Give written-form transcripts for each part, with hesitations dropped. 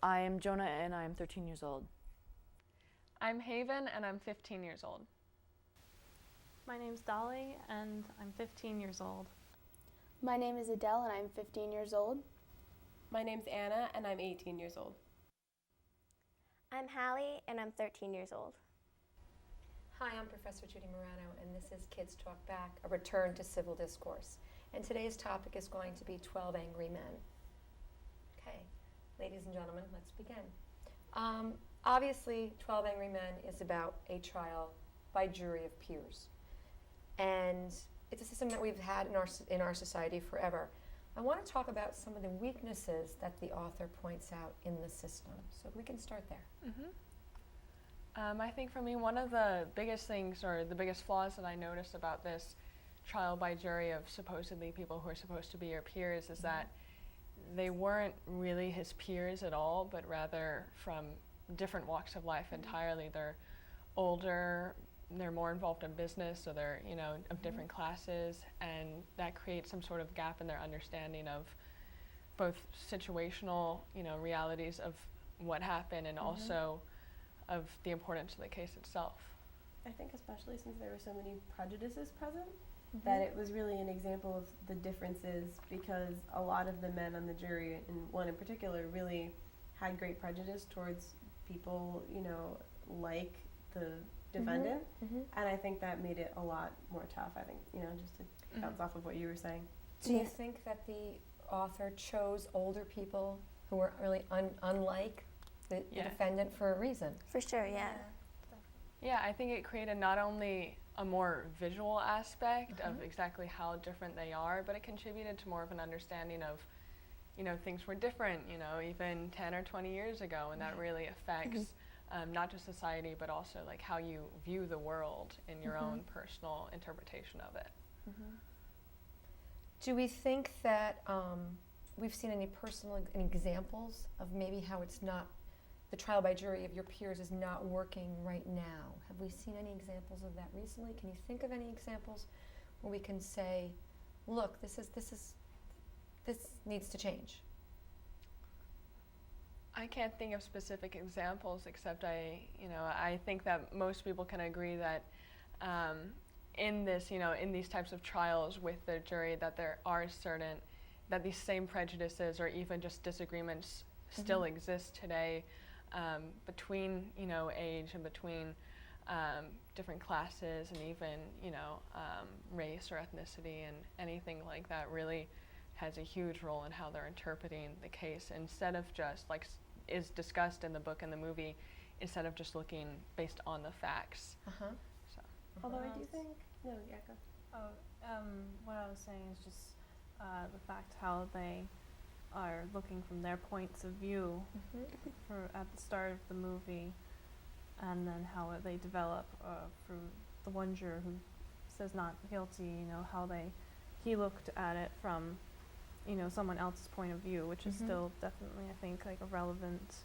I am Jonah and I'm 13 years old. I'm Haven and I'm 15 years old. My name's Dolly and I'm 15 years old. My name is Adele and I'm 15 years old. My name's Anna and I'm 18 years old. I'm Hallie and I'm 13 years old. Hi, I'm Professor Judy Morano, and this is Kids Talk Back, a return to civil discourse. And today's topic is going to be 12 Angry Men. Okay, ladies and gentlemen, let's begin. Obviously, 12 Angry Men is about a trial by jury of peers. And it's a system that we've had in our society forever. I want to talk about some of the weaknesses that the author points out in the system. So we can start there. I think for me, one of the biggest things or the biggest flaws that I noticed about this trial by jury of supposedly people who are supposed to be your peers is that they weren't really his peers at all, but rather from different walks of life entirely. They're older, they're more involved in business, so they're, of different classes, and that creates some sort of gap in their understanding of both situational, realities of what happened and also of the importance of the case itself. I think especially since there were so many prejudices present, that it was really an example of the differences, because a lot of the men on the jury, and one in particular, really had great prejudice towards people, like the defendant, and I think that made it a lot more tough. I think, just to bounce off of what you were saying. Do you think that the author chose older people who were really unlike the defendant for a reason? For sure, yeah. Yeah, I think it created not only a more visual aspect of exactly how different they are, but it contributed to more of an understanding of, things were different, even 10 or 20 years ago, and that really affects not just society, but also like how you view the world in your own personal interpretation of it. Do we think that we've seen any personal examples of maybe how it's not, the trial by jury of your peers is not working right now? Have we seen any examples of that recently? Can you think of any examples where we can say, look, this needs to change? I can't think of specific examples, except I think that most people can agree that in this, in these types of trials with the jury, that there are that these same prejudices or even just disagreements still exist today between, age and between different classes and even, race or ethnicity, and anything like that really has a huge role in how they're interpreting the case, instead of just like is discussed in the book and the movie, instead of just looking based on the facts. So. Although I do think, no, yeah, go. What I was saying is just the fact how they are looking from their points of view at the start of the movie, and then how they develop for the one juror who says not guilty, how he looked at it from someone else's point of view, which is still definitely, I think, like a relevant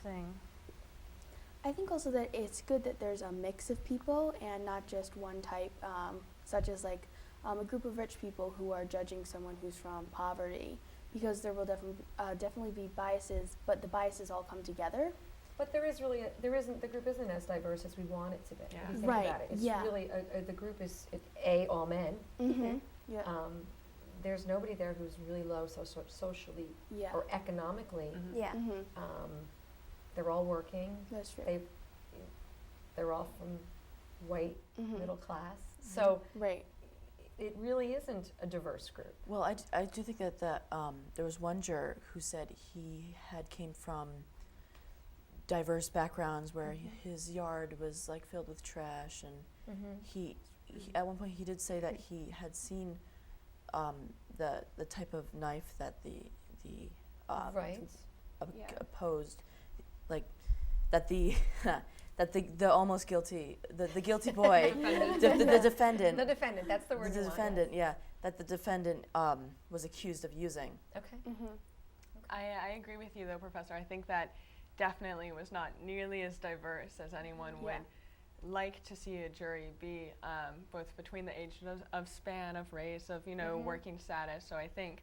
thing. I think also that it's good that there's a mix of people and not just one type, such as like a group of rich people who are judging someone who's from poverty, because there will definitely be biases, but the biases all come together. But the group isn't as diverse as we want it to be. Yeah. If you think about it. It's really, the group is, all men. Yeah. There's nobody there who's really low socially or economically. Yeah. They're all working. That's true. They're all from white middle class. So it really isn't a diverse group. Well, I do think that there was one juror who said he came from diverse backgrounds where his yard was like filled with trash, and he at one point he did say that he had seen the type of knife that the opposed, like that the that the almost guilty the guilty boy the defendant That's the word. The defendant, that the defendant was accused of using. Okay. I agree with you though, Professor. I think that definitely was not nearly as diverse as anyone would like to see a jury be, both between the age of span, of race, of working status. So I think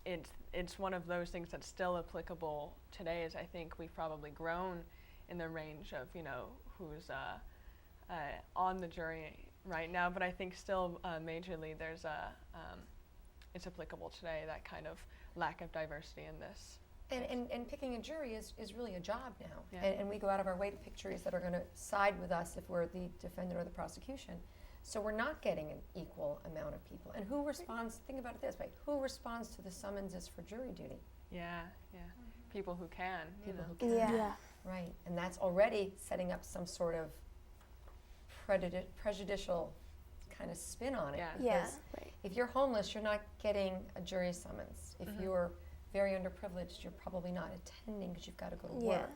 it's one of those things that's still applicable today. As I think we've probably grown in the range of who's on the jury right now, but I think still majorly there's it's applicable today, that kind of lack of diversity in this. And picking a jury is really a job now. Yeah. And we go out of our way to pick juries that are going to side with us if we're the defendant or the prosecution. So we're not getting an equal amount of people. And who responds, think about it this way, who responds to the summonses for jury duty? Yeah. People who can. People who can. Yeah. Right. And that's already setting up some sort of prejudicial kind of spin on it. Yeah. Yeah. Because Right. if you're homeless, you're not getting a jury summons. If you're very underprivileged, you're probably not attending because you've got to go to Yeah. work.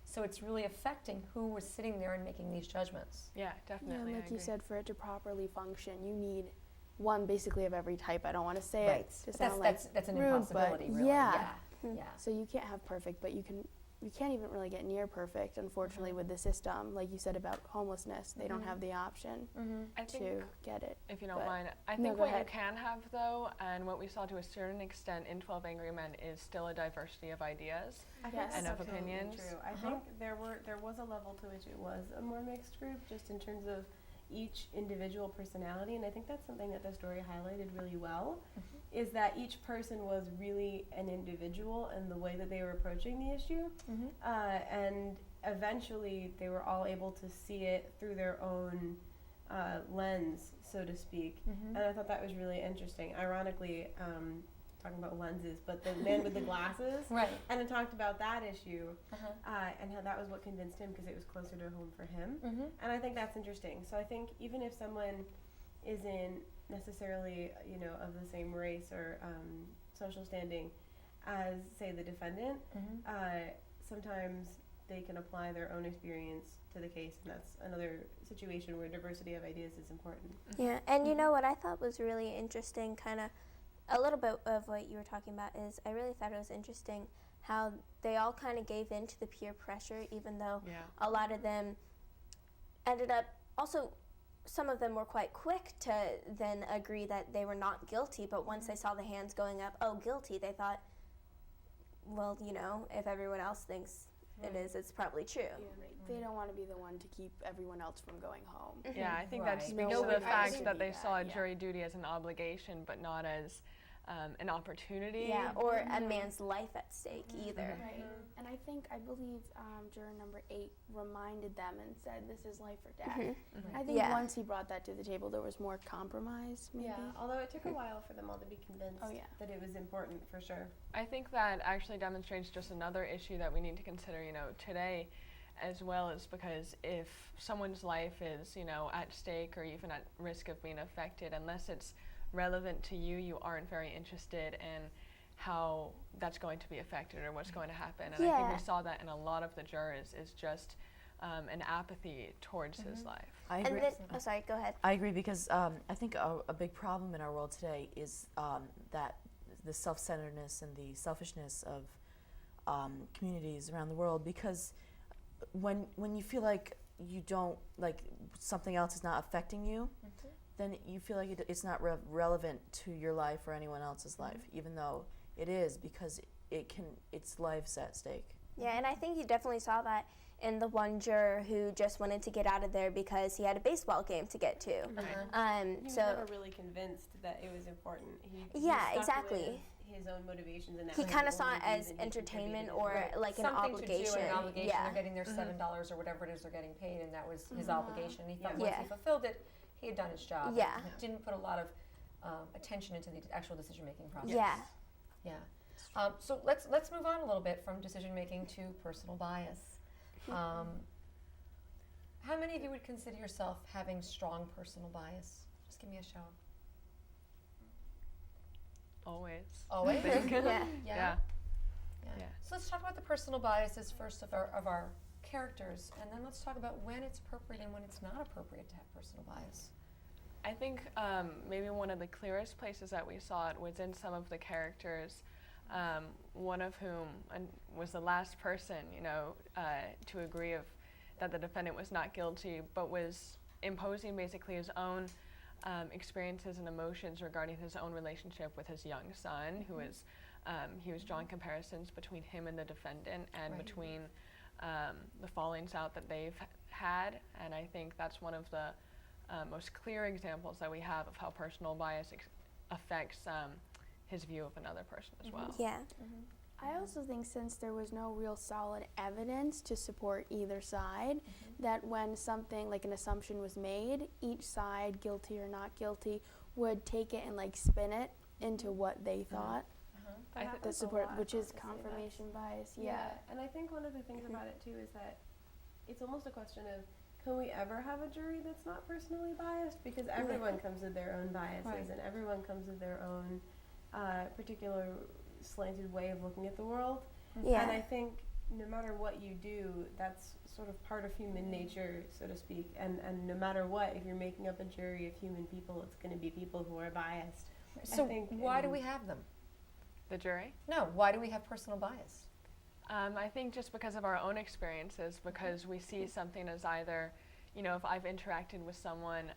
So it's really affecting who was sitting there and making these judgments. Yeah, Yeah, definitely. and I like you agree. said, for it to properly function, you need one basically of every type. I don't want to say Right. it to But sound that's an rude, impossibility, but really. yeah. Yeah. So you can't have perfect, but you can't even really get near perfect, unfortunately, with the system. Like you said about homelessness, they don't have the option I think, to get it. if you don't but- mind, I No, think go what you ahead. can have, though, and what we saw to a certain extent in 12 Angry Men, is still a diversity of ideas. I think Yes. that's And of absolutely opinions. true. I think there was a level to which it was a more mixed group, just in terms of each individual personality, and I think that's something that the story highlighted really well, is that each person was really an individual in the way that they were approaching the issue, and eventually they were all able to see it through their own lens, so to speak, and I thought that was really interesting. Ironically, talking about lenses, but the man with the glasses, Right. and it talked about that issue, Uh-huh. and how that was what convinced him because it was closer to home for him. Mm-hmm. And I think that's interesting. So I think even if someone isn't necessarily, of the same race or social standing as, say, the defendant, sometimes they can apply their own experience to the case, and that's another situation where diversity of ideas is important. Yeah, and you know what I thought was really interesting, kind of a little bit of what you were talking about, is I really thought it was interesting how they all kind of gave in to the peer pressure, even though Yeah. a lot of them ended up, also some of them were quite quick to then agree that they were not guilty, but once they saw the hands going up, oh, guilty, they thought, well, if everyone else thinks it is, it's probably true. They don't want to be the one to keep everyone else from going home. Yeah, I think Right. that speaks No to way the to fact do that they that, saw yeah. jury duty as an obligation, but not as an opportunity. Yeah, or a man's life at stake either. Right. And I believe juror number 8 reminded them and said, this is life or death. I think Yeah. once he brought that to the table, there was more compromise, maybe. Yeah, although it took a while for them all to be convinced Oh, yeah. that it was important, for sure. I think that actually demonstrates just another issue that we need to consider, today, as well, as because if someone's life is, at stake or even at risk of being affected, unless it's relevant to you, you aren't very interested in how that's going to be affected or what's going to happen. And I think Yeah. we saw that in a lot of the jurors, is just an apathy towards his life. I And agree. then, sorry, go ahead. I agree because I think a big problem in our world today is that the self-centeredness and the selfishness of communities around the world. Because when you feel like you don't, like something else is not affecting you, then you feel like it's not relevant to your life or anyone else's life, even though it is, because it's life's at stake. Yeah, and I think you definitely saw that in the one juror who just wanted to get out of there because he had a baseball game to get to. He was So never really convinced that it was important. He Yeah, stuck exactly. with his own motivations, and that he was kind the of saw only it as reason he entertainment contributed. or Right. like an Something obligation. to do, an obligation. Yeah. They're getting their $7 or whatever it is they're getting paid, and that was his obligation. And he thought Yeah. once he fulfilled it, he had done his job. Yeah. And he didn't put a lot of attention into the actual decision-making process. Yeah. Yeah. So let's move on a little bit from decision-making to personal bias. How many of you would consider yourself having strong personal bias? Just give me a show. Always. Always? Yeah. Yeah. Yeah. So let's talk about the personal biases first of our characters, and then let's talk about when it's appropriate and when it's not appropriate to have personal bias. I think maybe one of the clearest places that we saw it was in some of the characters, one of whom was the last person, to agree that the defendant was not guilty, but was imposing basically his own experiences and emotions regarding his own relationship with his young son, who is he was drawing comparisons between him and the defendant and Right. between the fallings out that they've had, and I think that's one of the most clear examples that we have of how personal bias affects his view of another person as well. Yeah. I also think since there was no real solid evidence to support either side, that when something like an assumption was made, each side, guilty or not guilty, would take it and like spin it into what they thought. That I happens To a support, lot, which is honestly. confirmation bias. Yeah, and I think one of the things about it too is that it's almost a question of, can we ever have a jury that's not personally biased? Because everyone comes with their own biases, Right. and everyone comes with their own particular slanted way of looking at the world. Yeah. And I think no matter what you do, that's sort of part of human nature, so to speak. And no matter what, if you're making up a jury of human people, it's going to be people who are biased. So think, why do we have them? The jury? No, why do we have personal bias? I think just because of our own experiences, because we see something as either, if I've interacted with someone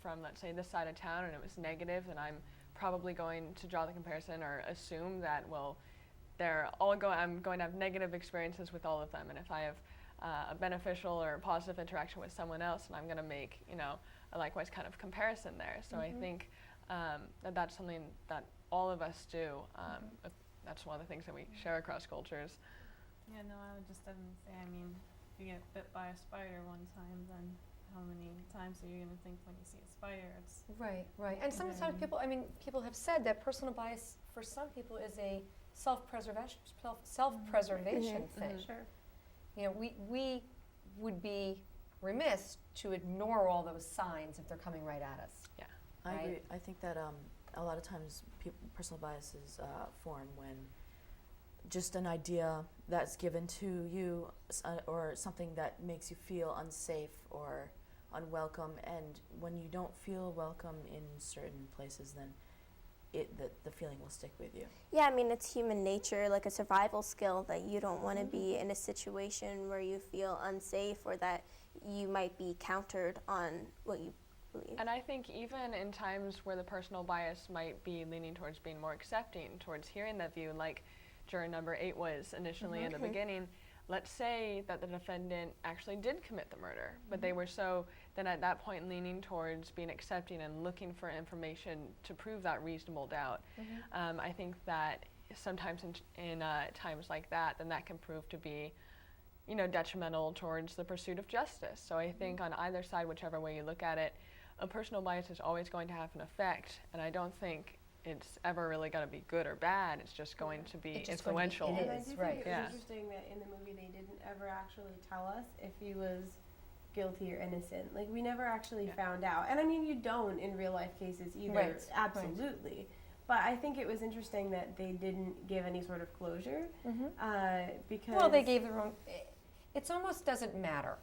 from, let's say, this side of town and it was negative, then I'm probably going to draw the comparison or assume that, well, I'm going to have negative experiences with all of them. And if I have a beneficial or positive interaction with someone else, and I'm going to make, a likewise kind of comparison there. So I think that's something that all of us do. That's one of the things that we share across cultures. Yeah, no, I would just definitely say, I mean, if you get bit by a spider one time, then how many times are you going to think when you see a spider? It's Right. And sometimes people have said that personal bias for some people is a self-preservation thing. Sure. We would be remiss to ignore all those signs if they're coming right at us. Yeah. I Right. agree. I think that a lot of times personal biases form when just an idea that's given to you or something that makes you feel unsafe or unwelcome, and when you don't feel welcome in certain places, then the feeling will stick with you. Yeah, I mean, it's human nature, like a survival skill, that you don't want to be in a situation where you feel unsafe or that you might be countered on what you believe. And I think even in times where the personal bias might be leaning towards being more accepting, towards hearing that view, like juror number 8 was initially in the beginning, let's say that the defendant actually did commit the murder, but they were so then at that point leaning towards being accepting and looking for information to prove that reasonable doubt. I think that sometimes in times like that, then that can prove to be detrimental towards the pursuit of justice. So I think on either side, whichever way you look at it, a personal bias is always going to have an effect, and I don't think it's ever really going to be good or bad. It's just going to be It's just going to be- influential. it And I is, do right. think it Yeah. was interesting that in the movie they didn't ever actually tell us if he was guilty or innocent. Like, we never actually found out. And I mean, you don't in real life cases either, Right. absolutely. But I think it was interesting that they didn't give any sort of closure because... Well, they gave their own. It almost doesn't matter.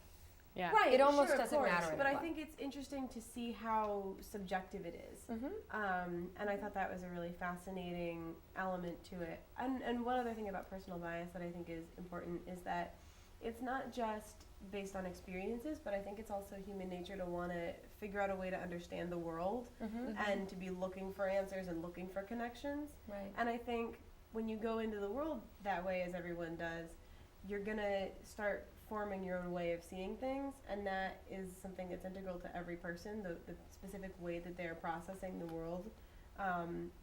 Yeah. Right, It almost sure, of doesn't course, matter But I anymore. think it's interesting to see how subjective it is. And I thought that was a really fascinating element to it. And one other thing about personal bias that I think is important is that it's not just based on experiences, but I think it's also human nature to want to figure out a way to understand the world and to be looking for answers and looking for connections. Right. And I think when you go into the world that way, as everyone does, you're going to start forming your own way of seeing things, and that is something that's integral to every person, the specific way that they're processing the world,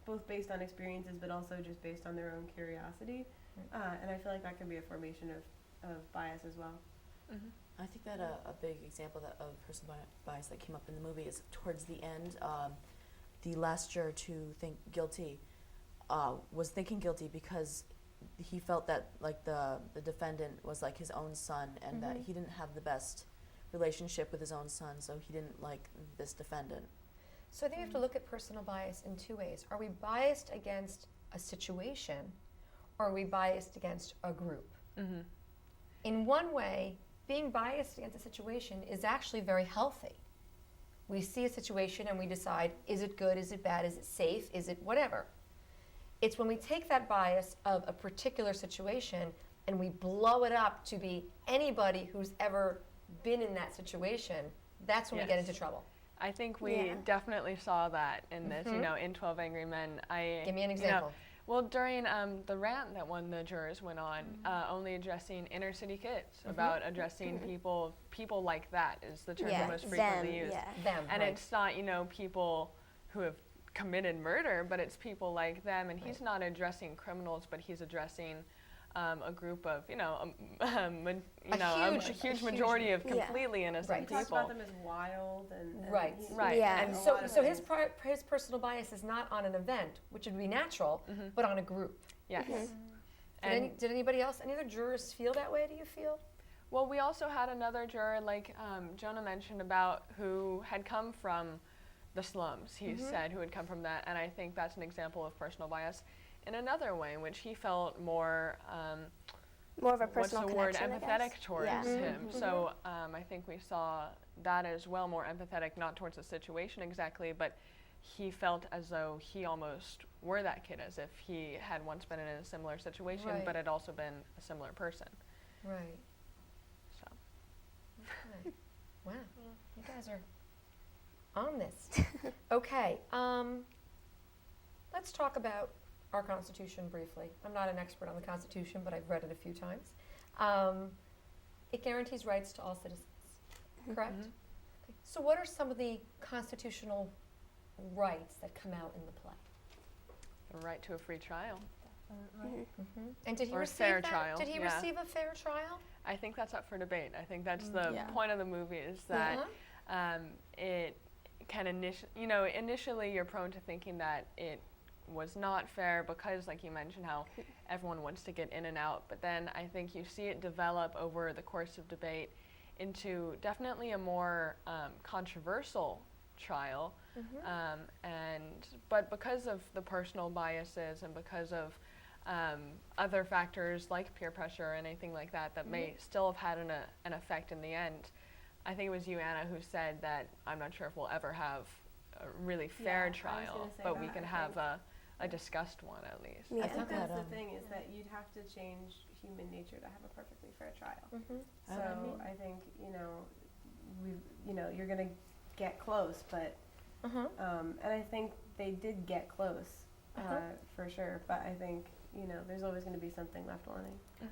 both based on experiences but also just based on their own curiosity. And I feel like that can be a formation of bias as well. I think that a big example of personal bias that came up in the movie is towards the end, the last juror to think guilty was thinking guilty because he felt that like the defendant was like his own son, and that he didn't have the best relationship with his own son, so he didn't like this defendant. So I think we have to look at personal bias in two ways. Are we biased against a situation, or are we biased against a group? In one way, being biased against a situation is actually very healthy. We see a situation and we decide, is it good, is it bad, is it safe, is it whatever. It's when we take that bias of a particular situation and we blow it up to be anybody who's ever been in that situation, that's when we get into trouble. I think we definitely saw that in this, in 12 Angry Men. Give me an example. Well, during the rant that one of the jurors went on, only addressing inner city kids, about addressing people like that is the term Yeah, most frequently them, used. yeah. Them, And right. it's not, people who have committed murder, but it's people like them. And he's not addressing criminals, but he's addressing a group of, a huge majority of Yeah. completely innocent He people. talks about them as wild and Right. Right. Yeah. And a so, lot of so things. his personal bias is not on an event, which would be natural, but on a group. Yes. Did anybody else, any other jurors feel that way, do you feel? Well, we also had another juror, like Jonah mentioned, about who had come from the slums, he said, who had come from that. And I think that's an example of personal bias in another way, in which he felt more, More of a personal what's the word, connection, I empathetic guess. towards Yeah. him. So I think we saw that as well, more empathetic, not towards the situation exactly, but he felt as though he almost were that kid, as if he had once been in a similar situation, Right. but had also been a similar person. Right. So. Okay. Wow. You guys are on this. Okay. Let's talk about our Constitution briefly. I'm not an expert on the Constitution, but I've read it a few times. It guarantees rights to all citizens, correct? Okay. So what are some of the constitutional rights that come out in the play? The right to a free trial. And did he Or a receive fair that? trial, Did he yeah. receive a fair trial? I think that's up for debate. I think that's the Yeah. point of the movie, is that it can initially you're prone to thinking that it was not fair because, like you mentioned, how everyone wants to get in and out. But then I think you see it develop over the course of debate into definitely a more controversial trial. But because of the personal biases and because of other factors like peer pressure or anything like that may still have had an effect in the end. I think it was you, Anna, who said that I'm not sure if we'll ever have a really fair I was trial, gonna say but we that, can I have think. a discussed one at least. Yeah. I think that, that's the um, thing, is that you'd have to change human nature to have a perfectly fair trial. Mm-hmm. So I think, you're gonna get close, but and I think they did get close, for sure. But I think there's always going to be something left wanting.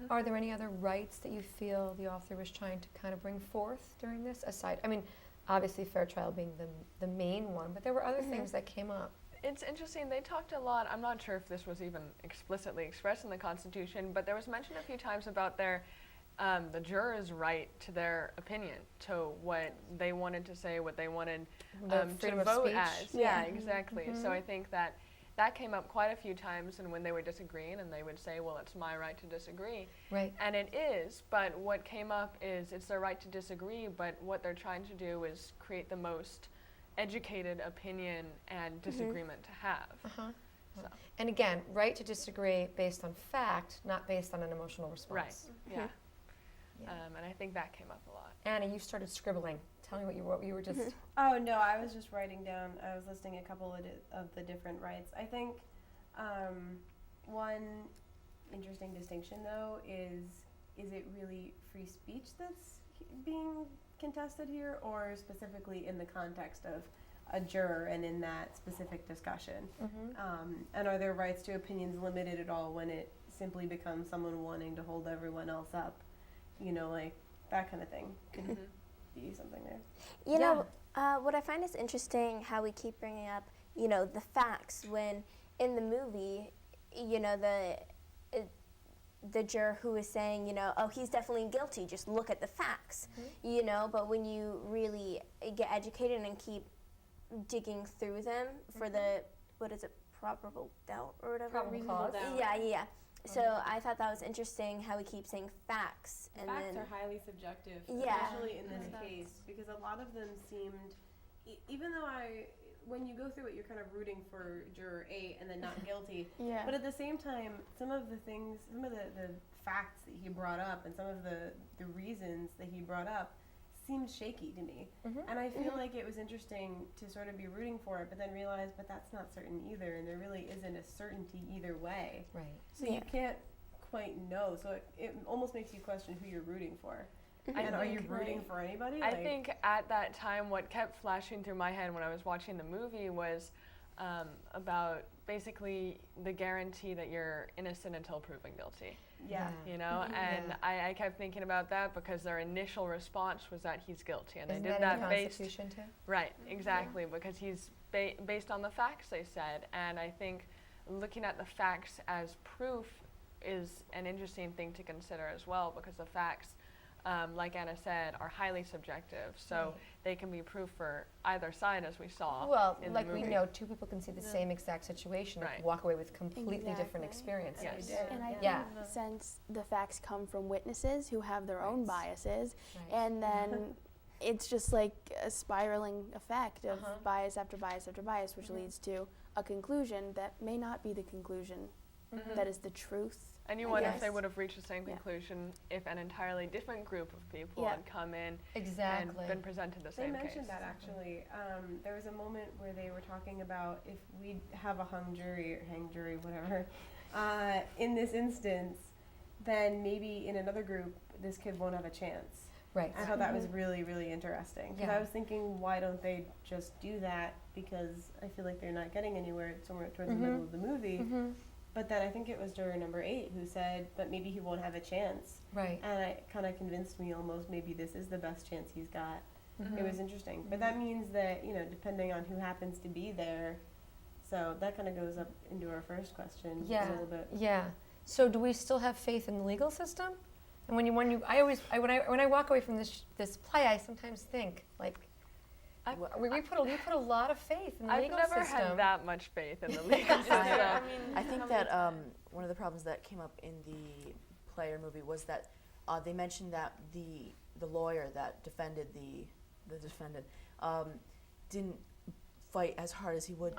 Are there any other rights that you feel the author was trying to kind of bring forth during this? Aside, I mean, obviously fair trial being the main one, but there were other things that came up. It's interesting, they talked a lot, I'm not sure if this was even explicitly expressed in the Constitution, but there was mention a few times about the jurors' right to their opinion, to what they wanted to say, what they wanted The to freedom of vote speech. as. Yeah, exactly. So I think that came up quite a few times, and when they were disagreeing, and they would say, well, it's my right to disagree. Right. And it is, but what came up is it's their right to disagree, but what they're trying to do is create the most educated opinion and disagreement to have. So. And again, right to disagree based on fact, not based on an emotional response. Right, yeah. Yeah. And I think that came up a lot. Anna, you started scribbling. Tell me what you were just. Oh no, I was just writing down. I was listing a couple of the different rights. I think one interesting distinction though is it really free speech that's being contested here, or specifically in the context of a juror and in that specific discussion? And are their rights to opinions limited at all when it simply becomes someone wanting to hold everyone else up? Like that kind of thing could be something there. You know, what I find is interesting how we keep bringing up, the facts when in the movie, the juror who is saying, oh, he's definitely guilty, just look at the facts, but when you really get educated and keep digging through them for the, what is it, probable doubt or whatever? Probable cause. Yeah. So I thought that was interesting how we keep saying facts. And Facts then are highly subjective, Yeah. especially in this case, because a lot of them seemed, even though when you go through it, you're kind of rooting for juror 8 and then not guilty. Yeah. But at the same time, some of the facts that he brought up and some of the reasons that he brought up seemed shaky to me. And I feel like it was interesting to sort of be rooting for it, but then realize, but that's not certain either, and there really isn't a certainty either way. Right. So you can't quite know. So it almost makes you question who you're rooting for. I And are you think- rooting for anybody? I think at that time what kept flashing through my head when I was watching the movie was about basically the guarantee that you're innocent until proven guilty. Yeah. You know, and I kept thinking about that because their initial response was that he's guilty, and Isn't they did that in that the based Constitution too? right, exactly, because he's based on the facts, they said, and I think looking at the facts as proof is an interesting thing to consider as well, because the facts, like Anna said, are highly subjective, so they can be proof for either side, as we saw. Well, in like the we movie. know, two people can see the same exact situation and Right. walk away with completely different Exactly. experiences. Yes. And I think Yeah. since the facts come from witnesses who have their own biases, Right. and then it's just like a spiraling effect of bias after bias after bias, which leads to a conclusion that may not be the conclusion that is the truth. And you I wonder if guess. they would have reached the same Yeah. conclusion if an entirely different group of people Yeah. had come in Exactly. and been presented the They same mentioned case. that actually. There was a moment where they were talking about if we have a hung jury or hang jury, whatever, in this instance, then maybe in another group this kid won't have a chance. Right. I thought that was really, really interesting. Because Yeah. I was thinking, why don't they just do that? Because I feel like they're not getting anywhere somewhere towards the middle of the movie. But then I think it was juror number 8 who said, but maybe he won't have a chance. Right. And it kind of convinced me almost maybe this is the best chance he's got. It was interesting. But that means that, you know, depending on who happens to be there, so that kind of goes up into our first question Yeah. a little bit. Yeah. So do we still have faith in the legal system? And when I walk away from this play, I sometimes think like, we put a lot of faith in the I've legal never system. had that much faith in the legal system. I think that one of the problems that came up in the play or movie was that they mentioned that the lawyer that defended the defendant didn't fight as hard as he would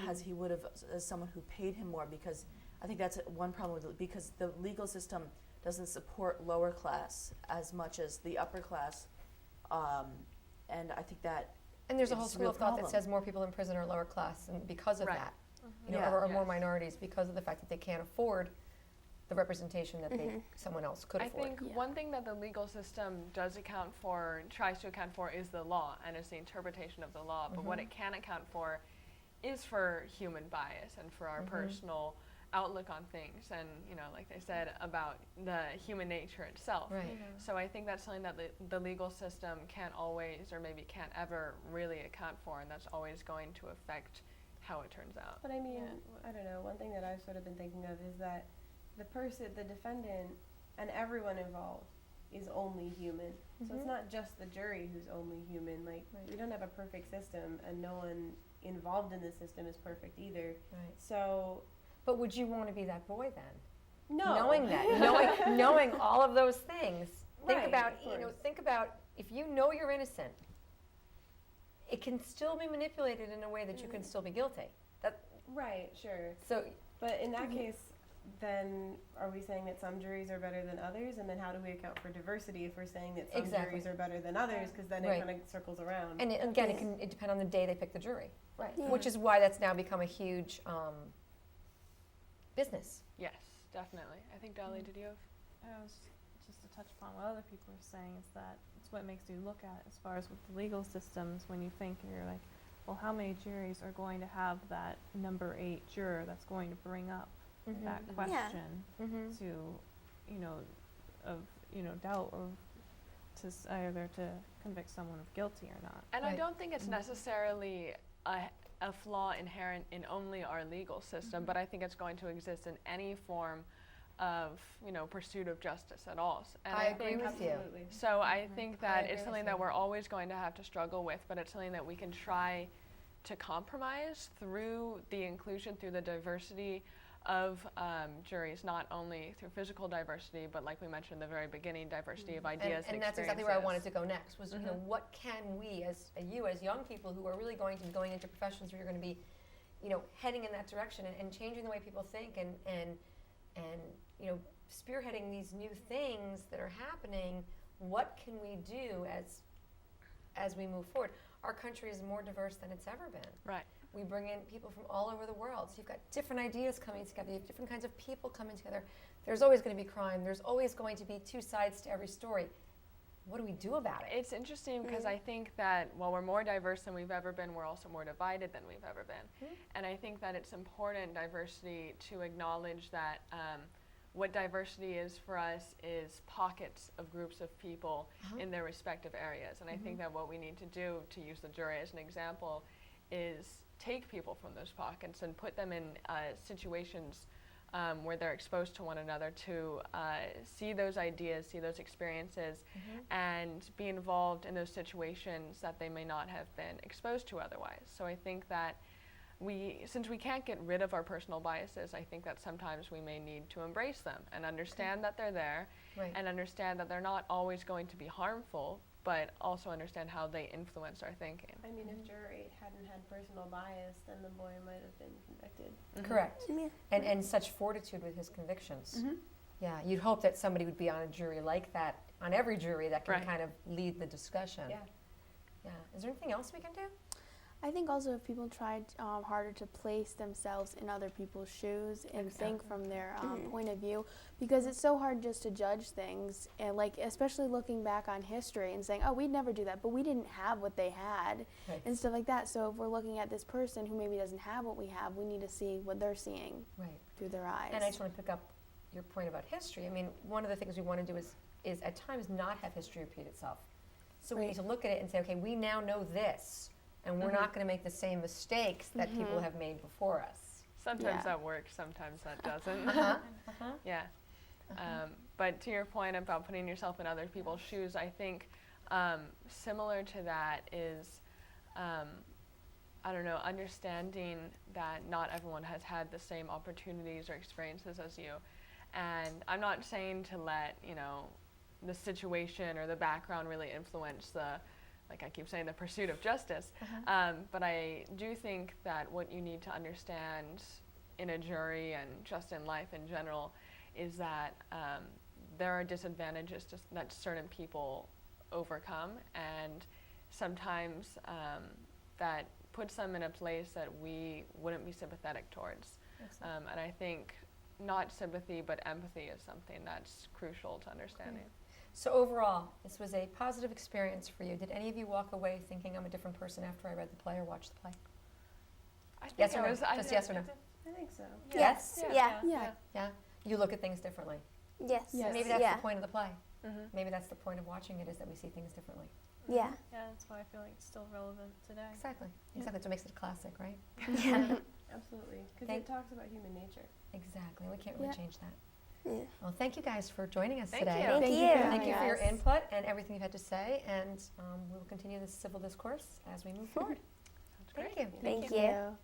as he would have as someone who paid him more, because I think that's one problem with it, because the legal system doesn't support lower class as much as the upper class, and I think that. And there's a whole It's a school real of thought that problem. says more people in prison are lower class, and because of Right. that, you know, Yeah. or more Yes. minorities because of the fact that they can't afford the representation that someone else could I afford. think one thing that the legal system does account for, tries to account for, is the law, and is the interpretation of the law. But what it can account for is for human bias and for our personal outlook on things, and, you know, like they said, about the human nature itself. Right. So I think that's something that the legal system can't always, or maybe can't ever really account for, and that's always going to affect how it turns out. But I mean, I don't know, one thing that I've sort of been thinking of is that the defendant, and everyone involved is only human. So it's not just the jury who's only human. Like, we don't have a perfect system, and no one involved in the system is perfect either. Right. So, But would you want to be that boy then? no. Knowing that, knowing all of those things. Think Right, about, of you know, course. think about if you know you're innocent, it can still be manipulated in a way that you can still be guilty. Right, sure. So But in that case, then are we saying that some juries are better than others? And then how do we account for diversity if we're saying that some Exactly. juries are better than others? Because then Right. it kind of circles around. and again, it depends on the day they pick the jury, Right. Yeah. which is why that's now become a huge business. Yes, definitely. I think, Dolly, did you have? I was just to touch upon what other people are saying is that it's what makes you look at as far as with the legal systems when you think you're like, well, how many juries are going to have that number 8 juror that's going to bring up that question to, you know, doubt or to either to convict someone of guilty or not. And I Right. don't think it's necessarily a flaw inherent in only our legal system, but I think it's going to exist in any form of, you know, pursuit of justice at all. And I agree think, with you. Absolutely. So I think that agree it's with something you. that we're always going to have to struggle with, but it's something that we can try to compromise through the inclusion, through the diversity of juries, not only through physical diversity, but like we mentioned in the very beginning, diversity of ideas And that's exactly where I wanted to go next, was, you know, what can we, as young people who are really going to be going into professions where you're going to be, you know, heading in that direction and changing the way people think and you know, spearheading these new things that are happening, what can we do as we move forward? Our country is more diverse than it's ever been. Right. We bring in people from all over the world. So you've got different ideas coming together. You have different kinds of people coming together. There's always going to be crime. There's always going to be two sides to every story. what do we do about it? It's interesting because I think that while we're more diverse than we've ever been, we're also more divided than we've ever been. And I think that it's important, diversity, to acknowledge that what diversity is for us is pockets of groups of people in their respective areas. And I think that what we need to do, to use the jury as an example, is take people from those pockets and put them in situations where they're exposed to one another, to see those ideas, see those experiences, and be involved in those situations that they may not have been exposed to otherwise. So I think that since we can't get rid of our personal biases, I think that sometimes we may need to embrace them and understand that they're there, and understand that they're not always going to be harmful, but also understand how they influence our thinking. I mean, if Juror 8 hadn't had personal bias, then the boy might have been convicted. Correct. And such fortitude with his convictions. Yeah, you'd hope that somebody would be on a jury like that, on every jury, that can kind of lead the discussion. Yeah. Is there anything else we can do? I think also if people tried harder to place themselves in other people's shoes and think from their point of view, because it's so hard just to judge things, and like especially looking back on history and saying, oh, we'd never do that, but we didn't have what they had and stuff like that. So if we're looking at this person who maybe doesn't have what we have, we need to see what they're seeing through their eyes. And I just want to pick up your point about history. I mean, one of the things we want to do is at times not have history repeat itself. So we need to look at it and say, okay, we now know this, and we're not going to make the same mistakes that people have made before us. Sometimes that works, sometimes that doesn't. Yeah. But to your point about putting yourself in other people's shoes, I think similar to that is, I don't know, understanding that not everyone has had the same opportunities or experiences as you. And I'm not saying to let, the situation or the background really influence like I keep saying, the pursuit of justice. But I do think that what you need to understand in a jury and just in life in general is that there are disadvantages that certain people overcome, and sometimes that puts them in a place that we wouldn't be sympathetic towards. And I think not sympathy, but empathy is something that's crucial to understanding. So overall, this was a positive experience for you. Did any of you walk away thinking I'm a different person after I read the play or watched the play? Yes or no? Just yes or no? I think so. Yes? Yeah. You look at things differently. Yes. Maybe that's the point of the play. Maybe that's the point of watching it, is that we see things differently. Yeah. Yeah, that's why I feel like it's still relevant today. Exactly. That's what makes it a classic, right? Absolutely. Because it talks about human nature. Exactly. We can't really change that. Yeah. Well, thank you guys for joining us Thank today. you. Thank you. Thank you for your input and everything you've had to say, and we will continue this civil discourse as we move forward. That's great. Thank you. Thank you.